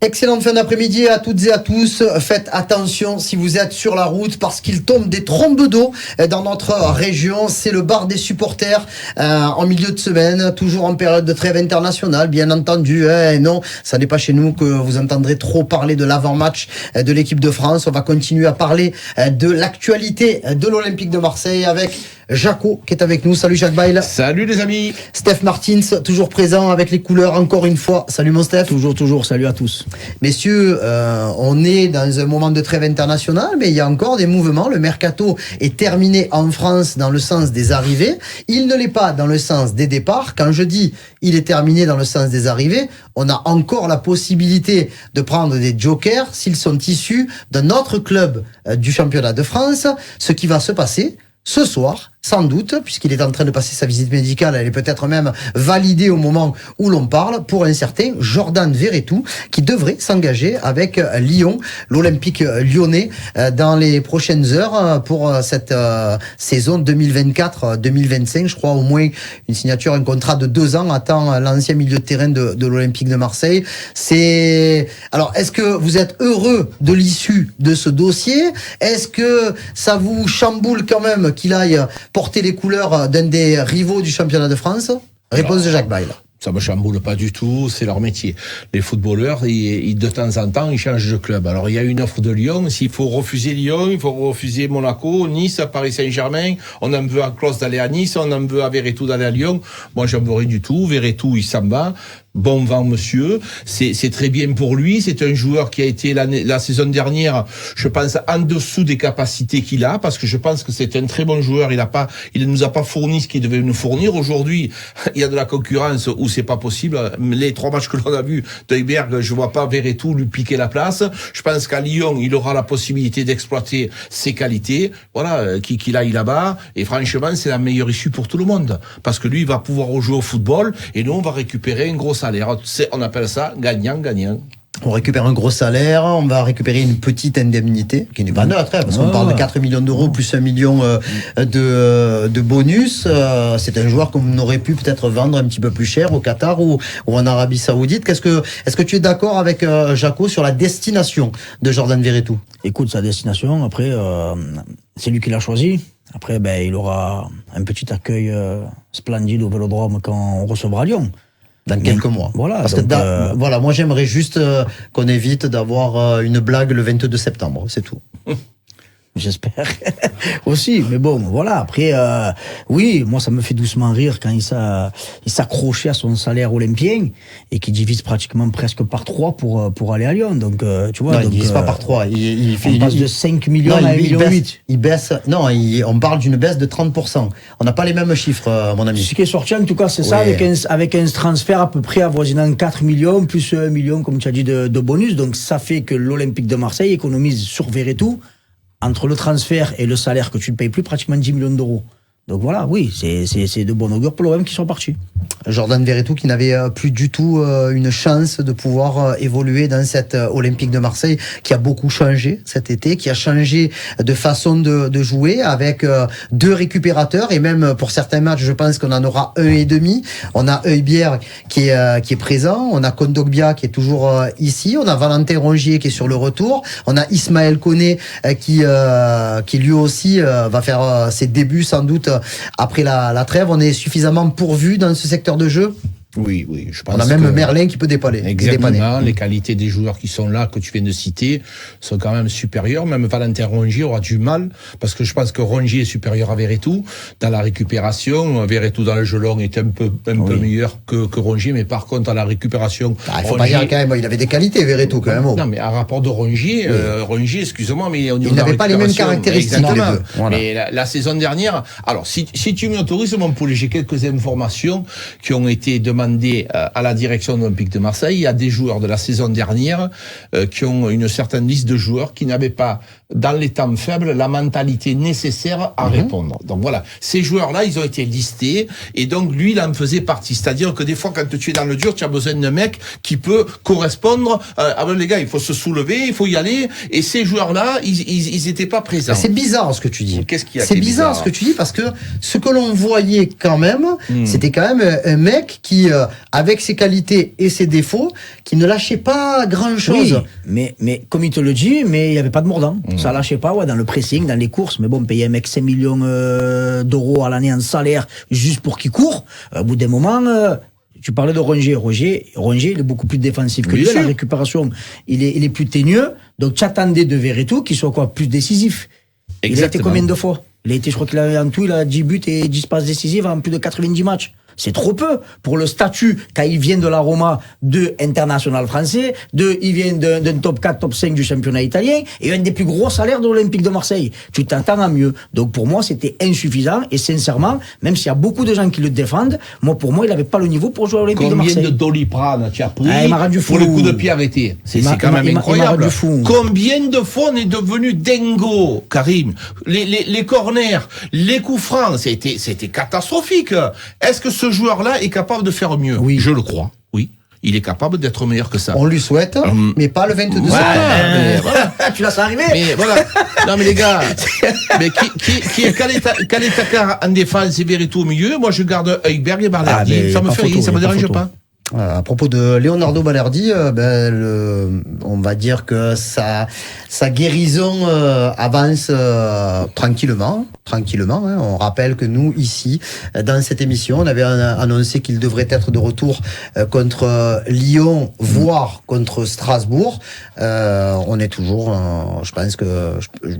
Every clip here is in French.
Excellente fin d'après-midi à toutes et à tous. Faites attention si vous êtes sur la route parce qu'il tombe des trombes d'eau dans notre région. C'est le bar des supporters en milieu de semaine, toujours en période de trêve internationale, bien entendu. Non, ça n'est pas chez nous que vous entendrez trop parler de l'avant-match de l'équipe de France. On va continuer à parler de l'actualité de l'Olympique de Marseille avec Jaco qui est avec nous. Salut Jacques Bail. Salut les amis. Steph Martins, toujours présent avec les couleurs encore une fois. Salut mon Steph. Toujours, salut à tous. Messieurs, on est dans un moment de trêve internationale, mais il y a encore des mouvements. Le mercato est terminé en France dans le sens des arrivées. Il ne l'est pas dans le sens des départs. Quand je dis il est terminé dans le sens des arrivées, on a encore la possibilité de prendre des jokers s'ils sont issus d'un autre club du championnat de France. Ce qui va se passer ce soir, sans doute, puisqu'il est en train de passer sa visite médicale, elle est peut-être même validée au moment où l'on parle, pour un certain Jordan Verretou, qui devrait s'engager avec Lyon, l'Olympique lyonnais, dans les prochaines heures pour cette saison 2024-2025. Je crois au moins une signature, un contrat de 2 ans attend l'ancien milieu de terrain de l'Olympique de Marseille. Alors, est-ce que vous êtes heureux de l'issue de ce dossier? Est-ce que ça vous chamboule quand même qu'il aille porter les couleurs d'un des rivaux du championnat de France? Réponse de Jacques Bail. Ça me chamboule pas du tout, c'est leur métier. Les footballeurs, de temps en temps, ils changent de club. Alors, il y a une offre de Lyon. S'il faut refuser Lyon, il faut refuser Monaco, Nice, Paris Saint-Germain. On en veut à Klose d'aller à Nice, on en veut à Verretou d'aller à Lyon. Moi, j'en veux rien du tout. Verretou, il s'en va. Bon vent, monsieur. C'est très bien pour lui. C'est un joueur qui a été la saison dernière, je pense, en dessous des capacités qu'il a, parce que je pense que c'est un très bon joueur. Il ne nous a pas fourni ce qu'il devait nous fournir. Aujourd'hui, il y a de la concurrence où c'est pas possible. Les 3 matchs que l'on a vus d'Heuberg, je vois pas Verretou lui piquer la place. Je pense qu'à Lyon, il aura la possibilité d'exploiter ses qualités. Voilà, qu'il aille là-bas. Et franchement, c'est la meilleure issue pour tout le monde. Parce que lui, il va pouvoir rejouer au football et nous, on va récupérer un gros salaire. On appelle ça gagnant-gagnant. On récupère un gros salaire, on va récupérer une petite indemnité, qui n'est pas neutre, parce qu'on parle de 4 millions d'euros plus 1 million de bonus. C'est un joueur qu'on aurait pu peut-être vendre un petit peu plus cher au Qatar ou en Arabie Saoudite. Est-ce que tu es d'accord avec Jaco sur la destination de Jordan Verretou? Écoute, sa destination, après, c'est lui qui l'a choisi. Après, il aura un petit accueil splendide au Vélodrome quand on recevra Lyon. Dans quelques mois. Voilà. Parce que voilà, moi j'aimerais juste qu'on évite d'avoir une blague le 22 septembre, c'est tout. J'espère aussi, mais bon, voilà. Après, oui, moi ça me fait doucement rire quand il s'accrochait à son salaire olympien et qu'il divise pratiquement presque par 3 pour aller à Lyon. Donc, tu vois, non, il divise pas par 3. On passe de 5 millions à 1,8 million. Il baisse. Non, on parle d'une baisse de 30%. On n'a pas les mêmes chiffres, mon ami. Ce qui est sorti, en tout cas, c'est ça, avec un transfert à peu près avoisinant 4 millions plus 1 million, comme tu as dit, de bonus. Donc, ça fait que l'Olympique de Marseille économise sur Verretou, entre le transfert et le salaire que tu ne payes plus, pratiquement 10 millions d'euros. Donc voilà, oui, c'est de bon augure pour l'OM qui sont partis. Jordan Verretou qui n'avait plus du tout une chance de pouvoir évoluer dans cette Olympique de Marseille qui a beaucoup changé cet été, qui a changé de façon de jouer avec 2 récupérateurs et même pour certains matchs, je pense qu'on en aura 1,5. On a Heuberg qui est présent, on a Kondogbia qui est toujours ici, on a Valentin Rongier qui est sur le retour, on a Ismaël Koné qui lui aussi va faire ses débuts sans doute après la trêve. On est suffisamment pourvu dans ce secteur de jeu? Oui, je pense. On a même Merlin qui peut dépanner. Exactement. Les qualités des joueurs qui sont là, que tu viens de citer, sont quand même supérieures. Même Valentin Rongier aura du mal, parce que je pense que Rongier est supérieur à Verretou dans la récupération. Verretou dans le jeu long est un peu meilleur que Rongier, mais par contre, à la récupération. Il faut pas dire quand même, il avait des qualités, Verretou, quand même. Non, mais à rapport de Rongier, Rongier, excusez-moi, mais au niveau il n'avait pas les mêmes caractéristiques. Voilà. Mais la saison dernière, alors, si tu m'autorises, mon poulet, j'ai quelques informations qui ont été demandées à la direction olympique de Marseille. Il y a des joueurs de la saison dernière qui ont une certaine liste de joueurs qui n'avaient pas, dans les temps faibles, la mentalité nécessaire à répondre. Donc voilà, ces joueurs-là, ils ont été listés et donc lui, il en faisait partie. C'est-à-dire que des fois, quand tu es dans le dur, tu as besoin d'un mec qui peut correspondre. Les gars, il faut se soulever, il faut y aller. Et ces joueurs-là, ils étaient pas présents. C'est bizarre ce que tu dis. Qu'est-ce qu'il y a? C'est bizarre ce que tu dis parce que ce que l'on voyait quand même, c'était quand même un mec qui avec ses qualités et ses défauts, qui ne lâchait pas grand-chose. Oui, mais comme il te le dit, mais il n'y avait pas de mordant. Ça lâchait pas, dans le pressing, dans les courses. Mais bon, payer un mec 5 millions d'euros à l'année en salaire juste pour qu'il court, au bout d'un moment... tu parlais de Rongier. Rongier, il est beaucoup plus défensif que lui. La récupération, il est plus teigneux. Donc, tu attendais de Verretou qu'il soit plus décisif. Exactement. Il a été combien de fois? Je crois qu'il a, en tout, il a 10 buts et 10 passes décisives en plus de 90 matchs. C'est trop peu pour le statut quand il vient de la Roma de international français, il vient d'un top 4, top 5 du championnat italien et un des plus gros salaires de l'Olympique de Marseille. Tu t'attends à mieux. Donc pour moi, c'était insuffisant et sincèrement, même s'il y a beaucoup de gens qui le défendent, pour moi, il n'avait pas le niveau pour jouer à l'Olympique de Marseille. Combien de Doliprane tu as pris il m'a rendu fou. Pour le coup de pied arrêté? C'est quand même incroyable. Combien de fois on est devenu dingo, Karim? Les corners, les coups francs, c'était catastrophique. Est-ce que ce joueur-là est capable de faire mieux? Oui. Je le crois, oui. Il est capable d'être meilleur que ça. On lui souhaite, mais pas le 22 septembre. Voilà. Tu l'as arrivé. Mais voilà. Non mais les gars, mais qui est Kaletakar en défense et Verretou au milieu? Moi je garde Højbjerg et Balerdi. Ça me fait rien, ça me dérange pas. À propos de Leonardo Balerdi, on va dire que sa guérison avance tranquillement. On rappelle que nous, ici, dans cette émission, on avait annoncé qu'il devrait être de retour contre Lyon, voire contre Strasbourg. On est toujours, je pense que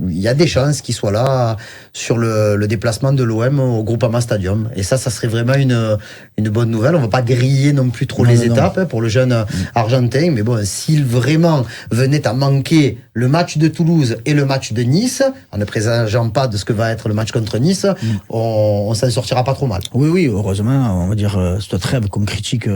il y a des chances qu'il soit là sur le déplacement de l'OM au Groupama Stadium. Et ça serait vraiment une bonne nouvelle. On va pas griller non plus trop les étapes pour le jeune Argentin. Mais bon, s'il vraiment venait à manquer le match de Toulouse et le match de Nice, en ne présageant pas de ce que va être le match contre Nice, on s'en sortira pas trop mal. Oui, heureusement, on va dire, cette trêve qu'on critique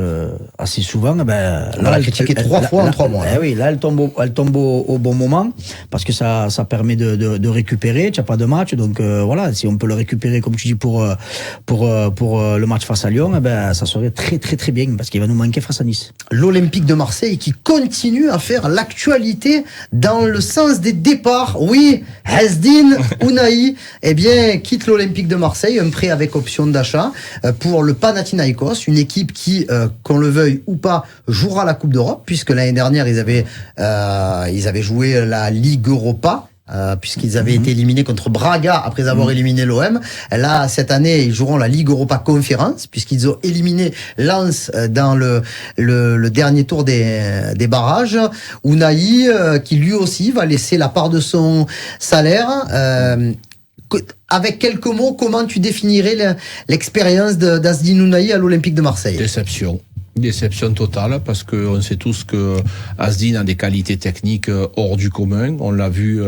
assez souvent, on l'a critiqué 3 fois en 3 mois. Oui, là, elle tombe au bon moment, parce que ça permet de récupérer, tu n'as pas de match, donc voilà, si on peut le récupérer, comme tu dis, pour le match face à Lyon, ça serait très très très bien, parce qu'il va nous manquer face à Nice. L'Olympique de Marseille qui continue à faire l'actualité dans le sens des départs. Oui, Azzedine Ounahi, quitte l'Olympique de Marseille, un prêt avec option d'achat pour le Panathinaikos, une équipe qui, qu'on le veuille ou pas, jouera la Coupe d'Europe, puisque l'année dernière ils avaient joué la Ligue Europa. Puisqu'ils avaient été éliminés contre Braga après avoir éliminé l'OM. Là, cette année, ils joueront la Ligue Europa Conférence, puisqu'ils ont éliminé Lens dans le dernier tour des barrages. Ounahi, qui lui aussi va laisser la part de son salaire. Avec quelques mots, comment tu définirais l'expérience d'Azzedine Ounahi à l'Olympique de Marseille? Déception totale, parce que on sait tous que Azzedine a des qualités techniques hors du commun. On l'a vu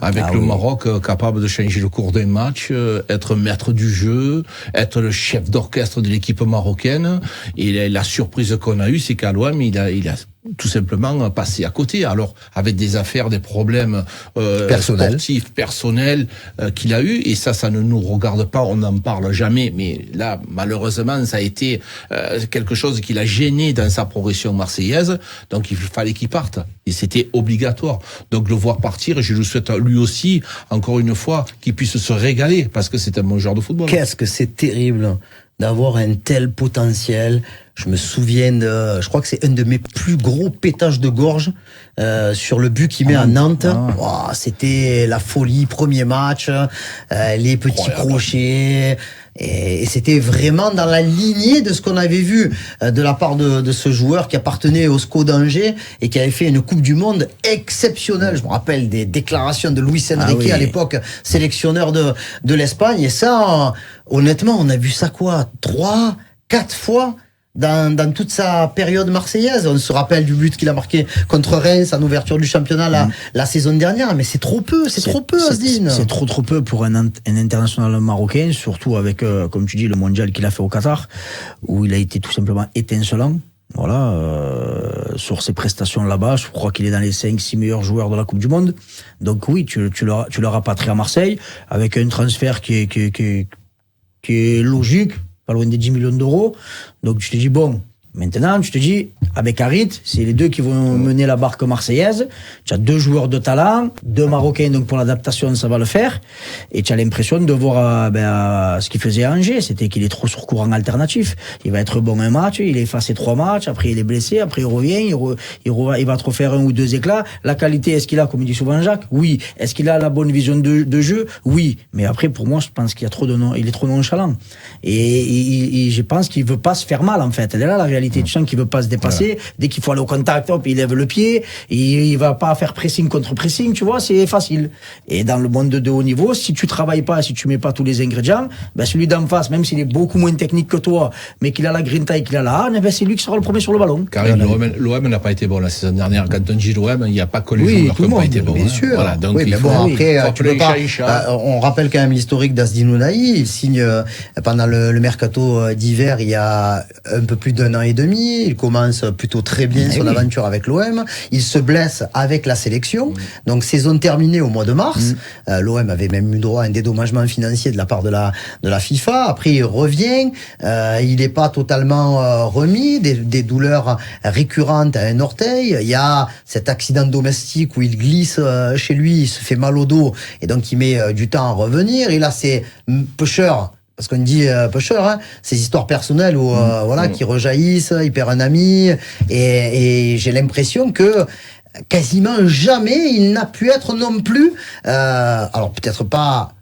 avec le Maroc, capable de changer le cours d'un match, être maître du jeu, être le chef d'orchestre de l'équipe marocaine. Et la surprise qu'on a eue, c'est qu'à l'OM, il a tout simplement passé à côté. Alors, avec des affaires, des problèmes sportifs, personnels qu'il a eu, et ça ne nous regarde pas, on n'en parle jamais. Mais là, malheureusement, ça a été quelque chose qui l'a gêné dans sa progression marseillaise. Donc, il fallait qu'il parte. Et c'était obligatoire. Donc, le voir partir, je lui souhaite lui aussi, encore une fois, qu'il puisse se régaler, parce que c'est un bon joueur de football. Qu'est-ce que c'est terrible d'avoir un tel potentiel. Je me souviens je crois que c'est un de mes plus gros pétages de gorge sur le but qu'il met à Nantes. Wow, c'était la folie, premier match, les petits crochets. Et c'était vraiment dans la lignée de ce qu'on avait vu de la part de ce joueur qui appartenait au SCO d'Angers et qui avait fait une Coupe du Monde exceptionnelle. Je me rappelle des déclarations de Luis Enrique à l'époque, sélectionneur de l'Espagne. Et ça, honnêtement, on a vu ça 3, 4 fois dans toute sa période marseillaise. On se rappelle du but qu'il a marqué contre Reims en ouverture du championnat la saison dernière, mais c'est trop peu, Azzedine. C'est trop peu pour un international marocain, surtout avec, comme tu dis, le mondial qu'il a fait au Qatar, où il a été tout simplement étincelant. Voilà, sur ses prestations là-bas, je crois qu'il est dans les 5-6 meilleurs joueurs de la Coupe du Monde. Donc oui, tu le rapatries à Marseille, avec un transfert qui est logique, pas loin des 10 millions d'euros. Donc tu te dis, bon, Maintenant, tu te dis, avec Harit, c'est les deux qui vont mener la barque marseillaise. Tu as 2 joueurs de talent, 2 Marocains, donc pour l'adaptation, ça va le faire. Et tu as l'impression de voir ce qu'il faisait à Angers, c'était qu'il est trop sur courant alternatif. Il va être bon un match, il est effacé 3 matchs, après il est blessé, après il revient, il va te refaire 1 ou 2 éclats. La qualité, est-ce qu'il a, comme dit souvent Jacques? Oui. Est-ce qu'il a la bonne vision de jeu? Oui. Mais après, pour moi, je pense qu'il y a il est trop nonchalant. Et je pense qu'il veut pas se faire mal, en fait. Elle est là, la réalité. Tu sens qu'il veut pas se dépasser. Voilà. Dès qu'il faut aller au contact, hop, il lève le pied. Il va pas faire pressing contre pressing, tu vois, c'est facile. Et dans le monde de haut niveau, si tu travailles pas, si tu mets pas tous les ingrédients, ben celui d'en face, même s'il est beaucoup moins technique que toi, mais qu'il a la grinta et qu'il a la hanne, ben c'est lui qui sera le premier sur le ballon. Car l'OM n'a pas été bon la saison dernière. Quand on dit l'OM, il n'y a pas que les joueurs qui n'ont pas été bons. Bien sûr. Voilà, donc oui, mais bon, après, tu peux pas. On rappelle quand même l'historique d'Azdin Ounahi. Il signe pendant le mercato d'hiver il y a un peu plus d'1 an et demi. Il commence plutôt très bien son aventure avec l'OM. Il se blesse avec la sélection. Donc saison terminée au mois de mars. L'OM avait même eu droit à un dédommagement financier de la part de la FIFA. Après il revient. Il n'est pas totalement remis. Des douleurs récurrentes à un orteil. Il y a cet accident domestique où il glisse chez lui, il se fait mal au dos et donc il met du temps à revenir. Et là c'est pêcheur. Parce qu'on dit pêcheur, hein, ces histoires personnelles où qui rejaillissent, il perd un ami, et j'ai l'impression que quasiment jamais il n'a pu être non plus, alors peut-être pas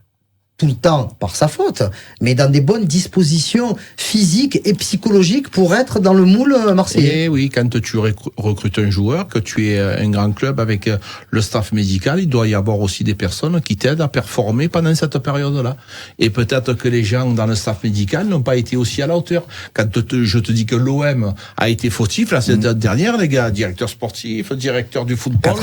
tout le temps par sa faute, mais dans des bonnes dispositions physiques et psychologiques pour être dans le moule marseillais. Et oui, quand tu recrutes un joueur, que tu es un grand club avec le staff médical, il doit y avoir aussi des personnes qui t'aident à performer pendant cette période-là. Et peut-être que les gens dans le staff médical n'ont pas été aussi à la hauteur. Quand je te dis que l'OM a été fautif la saison dernière, les gars, directeur sportif, directeur du football,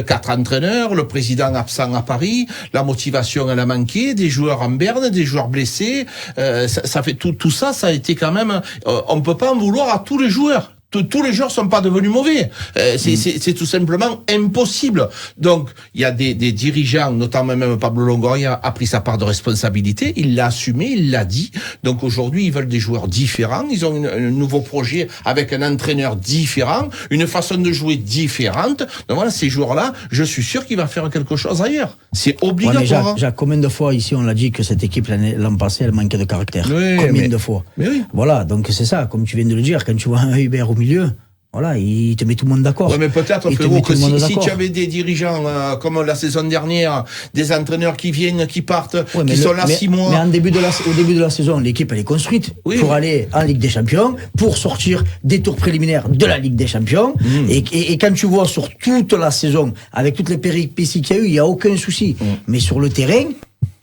4 entraîneurs, le président absent à Paris, la motivation elle a manqué, des joueurs en berne, des joueurs blessés, ça fait tout ça, ça a été quand même. On peut pas en vouloir à tous les joueurs. Tous les joueurs sont pas devenus mauvais. C'est tout simplement impossible. Donc, il y a des dirigeants, notamment même Pablo Longoria, a pris sa part de responsabilité. Il l'a assumé, il l'a dit. Donc aujourd'hui, ils veulent des joueurs différents. Ils ont un nouveau projet avec un entraîneur différent, une façon de jouer différente. Donc voilà, ces joueurs-là, je suis sûr qu'il va faire quelque chose ailleurs. C'est obligatoire. Jacques, combien de fois ici on l'a dit que cette équipe l'an passé, elle manquait de caractère. Combien de fois. Mais oui. Voilà, donc c'est ça, comme tu viens de le dire, quand tu vois un Hubert au milieu, voilà, il te met tout le monde d'accord. Ouais, mais peut-être, frérot, que si tu avais des dirigeants comme la saison dernière, des entraîneurs qui viennent, qui partent, qui sont là 6 mois. Mais au début de la saison, l'équipe elle est construite pour aller en Ligue des Champions, pour sortir des tours préliminaires de la Ligue des Champions. Et quand tu vois sur toute la saison, avec toutes les péripéties qu'il y a eu, il n'y a aucun souci. Mais sur le terrain,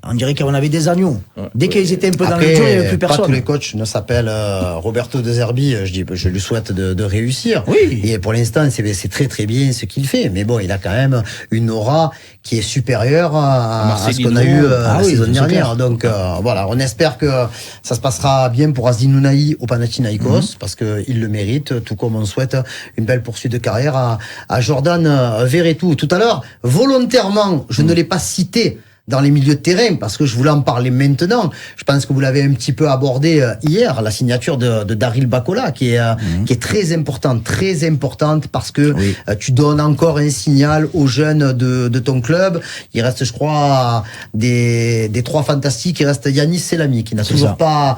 on dirait qu'on avait des agneaux. Dès qu'ils étaient un peu dans le jeu, il n'y avait plus personne. Pas tous les coachs ne s'appellent Roberto De Zerbi. Je lui souhaite de réussir. Oui. Et pour l'instant, c'est très très bien ce qu'il fait. Mais bon, il a quand même une aura qui est supérieure à ce qu'on a eu la saison dernière. Donc voilà, on espère que ça se passera bien pour Azdin Ounahi au Panathinaïkos, parce que il le mérite, tout comme on souhaite une belle poursuite de carrière à Jordan Verretou. Tout à l'heure, volontairement, je ne l'ai pas cité dans les milieux de terrain, parce que je voulais en parler maintenant. Je pense que vous l'avez un petit peu abordé hier, la signature de Daryl Bacola, qui est très importante parce que tu donnes encore un signal aux jeunes de ton club. Il reste, je crois, des 3 fantastiques, il reste Yanis Selami, qui n'a toujours pas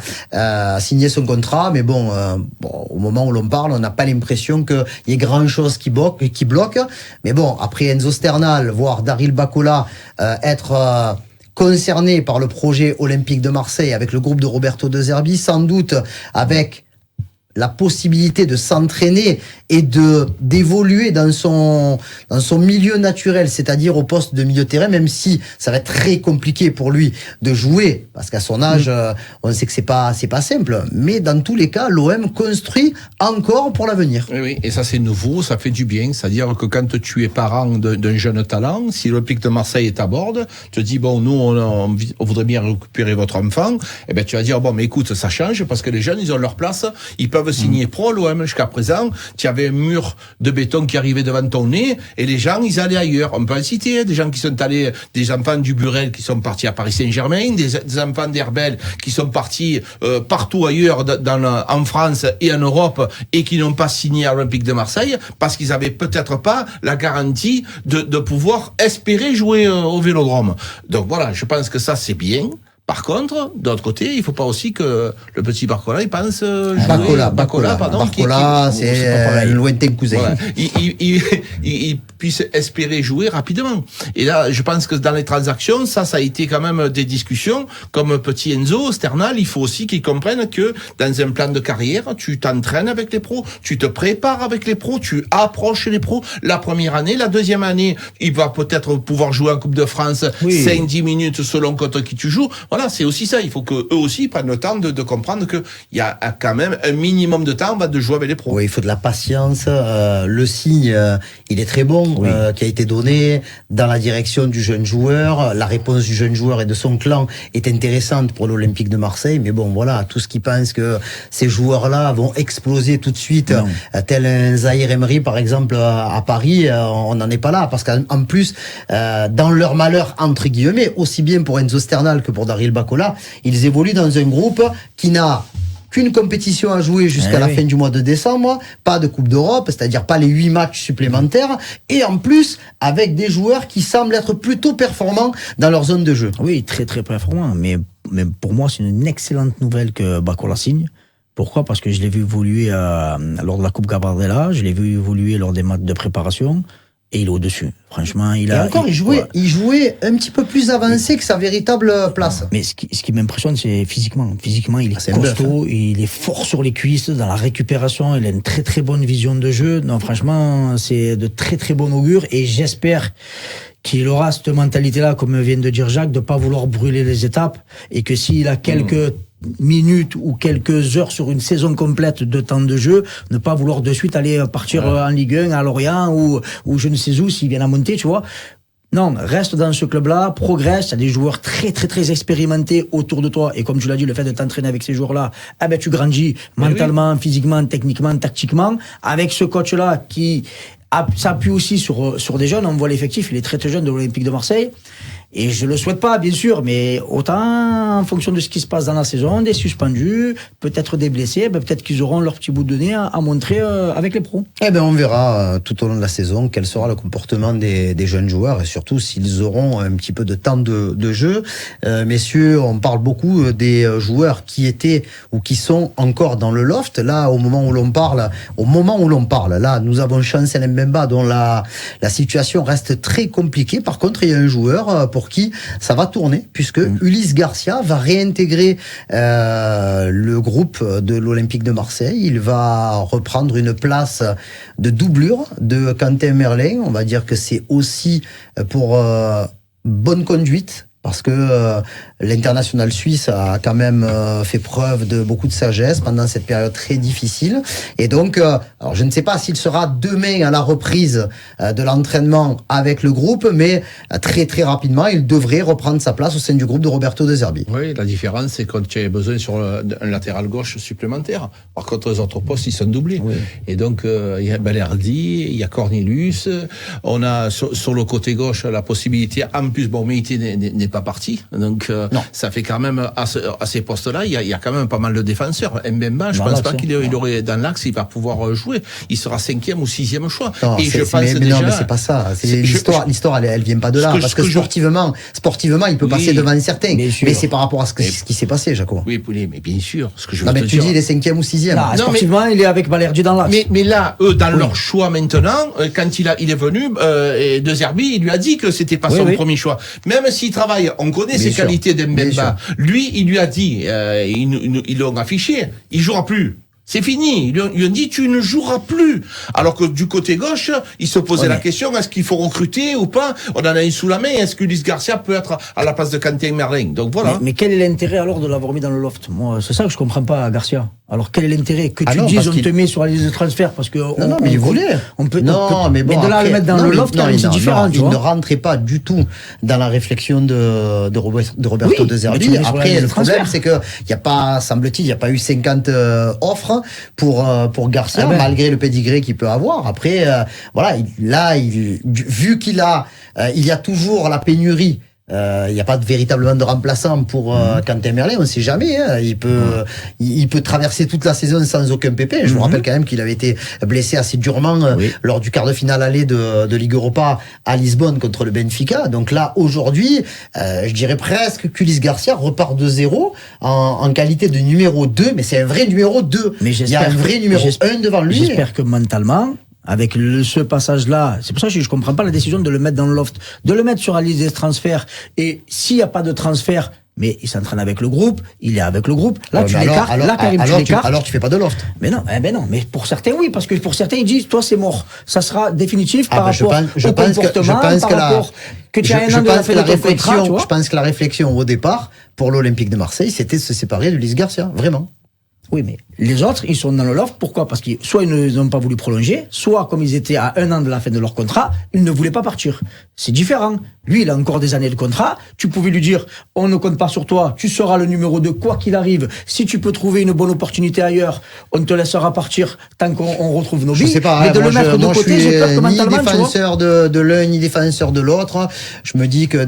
signé son contrat, mais bon, au moment où l'on parle, on n'a pas l'impression qu'il y ait grand chose qui bloque. Mais bon, après Enzo Sternal, voir Daryl Bacola être concerné par le projet olympique de Marseille avec le groupe de Roberto De Zerbi, sans doute avec la possibilité de s'entraîner et d'évoluer dans son milieu naturel, c'est-à-dire au poste de milieu de terrain, même si ça va être très compliqué pour lui de jouer, parce qu'à son âge, on sait que c'est pas simple. Mais dans tous les cas, l'OM construit encore pour l'avenir. Oui, et ça c'est nouveau, ça fait du bien. C'est-à-dire que quand tu es parent d'un jeune talent, si l'Olympique de Marseille est à bord, tu te dis bon, nous on voudrait bien récupérer votre enfant. Et ben tu vas dire bon, mais écoute, ça change parce que les jeunes ils ont leur place, ils peuvent peuvent signer pro, l'OM, jusqu'à présent, tu avais un mur de béton qui arrivait devant ton nez, et les gens, ils allaient ailleurs. On peut en citer, des gens qui sont allés, des enfants du Burel qui sont partis à Paris Saint-Germain, des enfants d'Herbel qui sont partis partout ailleurs en France et en Europe, et qui n'ont pas signé à l'Olympique de Marseille, parce qu'ils avaient peut-être pas la garantie de pouvoir espérer jouer au Vélodrome. Donc voilà, je pense que ça, c'est bien. Par contre, de l'autre côté, il faut pas aussi que le petit Barcola, il pense jouer... Barcola, c'est un lointain cousin. Voilà. Il puisse espérer jouer rapidement. Et là, je pense que dans les transactions, ça a été quand même des discussions. Comme petit Enzo, Sternal, il faut aussi qu'ils comprennent que dans un plan de carrière, tu t'entraînes avec les pros, tu te prépares avec les pros, tu approches les pros. La première année, la deuxième année, il va peut-être pouvoir jouer en Coupe de France 5-10 minutes selon contre qui tu joues. Voilà, c'est aussi ça. Il faut que eux aussi prennent le temps de comprendre que il y a quand même un minimum de temps de jouer avec les pros. Oui, il faut de la patience. Le signe, il est très bon, qui a été donné dans la direction du jeune joueur. La réponse du jeune joueur et de son clan est intéressante pour l'Olympique de Marseille. Mais bon, voilà, tous qui pensent que ces joueurs-là vont exploser tout de suite, tel un Zahir Emery, par exemple, à Paris, on n'en est pas là. Parce qu'en plus, dans leur malheur, entre guillemets, aussi bien pour Enzo Sternal que pour Daryl Bacola, ils évoluent dans un groupe qui n'a qu'une compétition à jouer jusqu'à la fin du mois de décembre, pas de Coupe d'Europe, c'est-à-dire pas les 8 matchs supplémentaires, et en plus, avec des joueurs qui semblent être plutôt performants dans leur zone de jeu. Oui, très très performants, mais pour moi, c'est une excellente nouvelle que Bacola signe. Pourquoi ? Parce que je l'ai vu évoluer lors de la Coupe Gabardella, je l'ai vu évoluer lors des matchs de préparation, et il est au-dessus. Franchement, il jouait un petit peu plus avancé que sa véritable place. Mais ce qui m'impressionne, c'est physiquement. Physiquement, il est costaud, il est fort sur les cuisses, dans la récupération, il a une très très bonne vision de jeu. Non, franchement, c'est de très très bon augure, et j'espère qu'il aura cette mentalité-là, comme vient de dire Jacques, de pas vouloir brûler les étapes, et que s'il a quelques minutes ou quelques heures sur une saison complète de temps de jeu, ne pas vouloir de suite aller partir en Ligue 1 à Lorient ou je ne sais où s'il vient à monter, tu vois. Non, reste dans ce club-là, progresse, t'as des joueurs très très très expérimentés autour de toi, et comme tu l'as dit, le fait de t'entraîner avec ces joueurs-là, tu grandis mentalement, physiquement, techniquement, tactiquement, avec ce coach-là qui s'appuie aussi sur des jeunes. On voit l'effectif, il est très très jeune de l'Olympique de Marseille. Et je le souhaite pas, bien sûr, mais autant en fonction de ce qui se passe dans la saison, des suspendus, peut-être des blessés, peut-être qu'ils auront leur petit bout de nez à montrer avec les pros. Eh ben, on verra tout au long de la saison quel sera le comportement des jeunes joueurs, et surtout s'ils auront un petit peu de temps de jeu. Messieurs, on parle beaucoup des joueurs qui étaient ou qui sont encore dans le loft. Là, au moment où l'on parle, là, nous avons Chancel Mbemba, dont la situation reste très compliquée. Par contre, il y a un joueur pour qui ça va tourner, puisque Ulysse Garcia va réintégrer le groupe de l'Olympique de Marseille. Il va reprendre une place de doublure de Quentin Merlin. On va dire que c'est aussi pour bonne conduite, parce que l'international suisse a quand même fait preuve de beaucoup de sagesse pendant cette période très difficile. Et donc, alors je ne sais pas s'il sera demain à la reprise de l'entraînement avec le groupe, mais très très rapidement, il devrait reprendre sa place au sein du groupe de Roberto De Zerbi. Oui, la différence, c'est quand tu as besoin sur un latéral gauche supplémentaire. Par contre, les autres postes, ils sont doublés. Oui. Et donc, il y a Balerdi, il y a Cornelius. On a sur le côté gauche la possibilité, en plus, Meïté n'est pas parti. Donc, ça fait quand même, à ces postes-là, il y a quand même pas mal de défenseurs. Mbemba, je pense pas qu'il aurait dans l'axe, il va pouvoir jouer. Il sera 5e ou 6e choix. Non, et je pense déjà. Non, mais c'est pas ça. L'histoire, elle vient pas de là. Parce que sportivement, il peut passer devant certains. Mais c'est par rapport à ce qui s'est passé, Jaco. Oui, mais bien sûr. Ce que je veux te dire. Tu dis, il est 5e ou 6e. Non, sportivement, il est avec Balerdi dans l'axe. Mais là, eux, dans leur choix maintenant, quand il est venu, De Zerbi, il lui a dit que c'était pas son premier choix. Même s'il travaille, on connaît ses qualités d'Mbemba. Lui, il lui a dit, ils l'ont affiché, il jouera plus. C'est fini. Ils lui ont dit, tu ne joueras plus. Alors que du côté gauche, ils se posaient la question, est-ce qu'il faut recruter ou pas? On en a une sous la main. Est-ce que Ulysse Garcia peut être à la place de Quentin Merlin? Donc voilà. Mais quel est l'intérêt alors de l'avoir mis dans le loft? Moi, c'est ça que je comprends pas, Garcia. Alors quel est l'intérêt que tu dises, on te met sur la liste de transfert parce que mais il voulait. Mais de là à le mettre dans le loft, c'est différent. Il ne rentrait pas du tout dans la réflexion de Roberto De Zerbi. Après, le problème, c'est que il y a pas, semble-t-il, il y a pas eu 50 offres. pour Garcia, malgré le pédigré qu'il peut avoir. Après, voilà, vu qu'il y a toujours la pénurie. Il n'y a pas véritablement de remplaçant pour Quentin Merlet, on ne sait jamais. Hein. Il peut traverser toute la saison sans aucun pépin. Je vous rappelle quand même qu'il avait été blessé assez durement lors du quart de finale aller de Ligue Europa à Lisbonne contre le Benfica. Donc là, aujourd'hui, je dirais presque qu'Ulysse Garcia repart de zéro en qualité de numéro 2, mais c'est un vrai numéro 2. Mais il y a un vrai numéro 1 devant lui. J'espère que mentalement, avec ce passage-là, c'est pour ça que je comprends pas la décision de le mettre dans le loft, de le mettre sur la liste des transferts. Et s'il n'y a pas de transfert, mais il s'entraîne avec le groupe, il est avec le groupe. Là, tu l'écartes. Là, Karim, tu l'écartes. Alors, tu fais pas de loft. Mais non, non. Mais pour certains, oui, parce que pour certains, ils disent, toi, c'est mort. Ça sera définitif par rapport au comportement, par rapport que tu as un an de la fin de ton contrat, tu vois. Je pense que la réflexion au départ pour l'Olympique de Marseille, c'était de se séparer d'Ulysse Garcia, vraiment. Oui, mais les autres, ils sont dans le loft. Pourquoi? Parce que soit ils n'ont pas voulu prolonger, soit comme ils étaient à 1 an de la fin de leur contrat, ils ne voulaient pas partir. C'est différent. Lui, il a encore des années de contrat. Tu pouvais lui dire, on ne compte pas sur toi, tu seras le numéro 2, quoi qu'il arrive. Si tu peux trouver une bonne opportunité ailleurs, on te laissera partir tant qu'on retrouve nos billes. Je sais pas, mais de le mettre de côté, j'ai peur que mentalement, ni défenseur de l'un, ni défenseur de l'autre. Je me dis que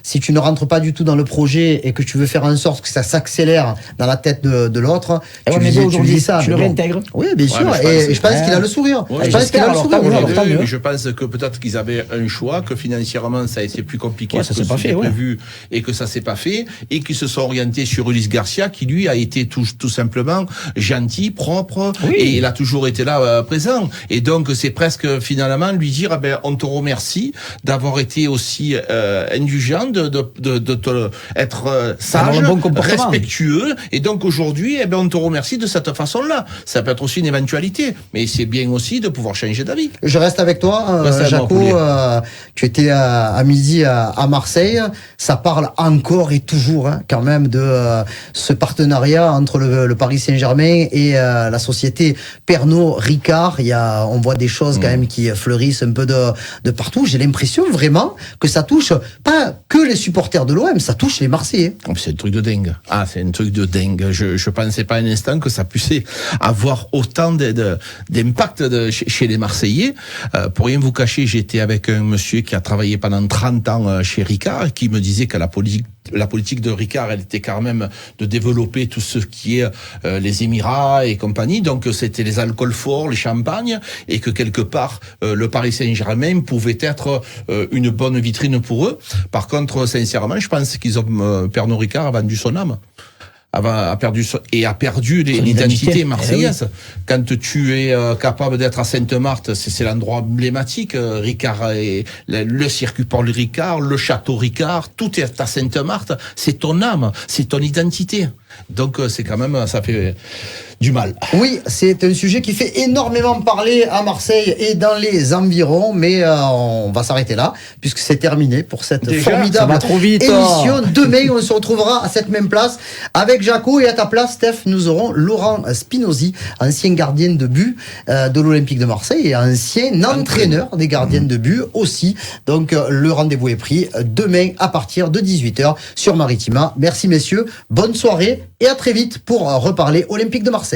si tu ne rentres pas du tout dans le projet et que tu veux faire en sorte que ça s'accélère dans la tête de l'autre, tu dis ça. Tu le réintègres. Oui, bien sûr. Et je pense qu'il a le sourire. Je pense qu'il a le sourire. Mais je pense que peut-être qu'ils avaient un choix, que financièrement ça a été plus compliqué que c'était prévu et que ça s'est pas fait, et qu'ils se sont orientés sur Ulysse Garcia, qui lui a été tout simplement gentil, propre, et il a toujours été là présent. Et donc c'est presque finalement lui dire, on te remercie d'avoir été aussi indulgent, de être sage, respectueux, et donc aujourd'hui, on te remercie de cette façon-là. Ça peut être aussi une éventualité, mais c'est bien aussi de pouvoir changer d'avis. Je reste avec toi, Jaco. Tu étais à midi à Marseille. Ça parle encore et toujours quand même de ce partenariat entre le Paris Saint-Germain et la société Pernod Ricard. On voit des choses quand même qui fleurissent un peu de partout. J'ai l'impression vraiment que ça touche pas que les supporters de l'OM, ça touche les Marseillais. C'est un truc de dingue. C'est un truc de dingue. Je pensais pas un instant que ça puisse avoir autant d'impact chez les Marseillais. Pour rien vous cacher, j'étais avec un monsieur qui a travaillé pendant 30 ans chez Ricard, qui me disait que la politique de Ricard, elle était quand même de développer tout ce qui est les Émirats et compagnie. Donc c'était les alcools forts, les champagnes, et que quelque part le Paris Saint-Germain pouvait être une bonne vitrine pour eux. Par contre, sincèrement, je pense qu'ils ont Pernod Ricard a vendu son âme. A perdu l'identité marseillaise. Quand tu es capable d'être à Sainte-Marthe, c'est l'endroit emblématique. Ricard, le circuit Paul Ricard, le château Ricard, tout est à Sainte-Marthe. C'est ton âme, c'est ton identité. Donc c'est quand même, ça fait du mal. Oui, c'est un sujet qui fait énormément parler à Marseille et dans les environs, mais on va s'arrêter là, puisque c'est terminé pour cette formidable émission. Demain, on se retrouvera à cette même place avec Jaco, et à ta place, Steph, nous aurons Laurent Spinozzi, ancien gardien de but de l'Olympique de Marseille et ancien entraîneur des gardiens de but aussi. Donc le rendez-vous est pris demain à partir de 18h sur Maritima. Merci messieurs, bonne soirée et à très vite pour reparler Olympique de Marseille.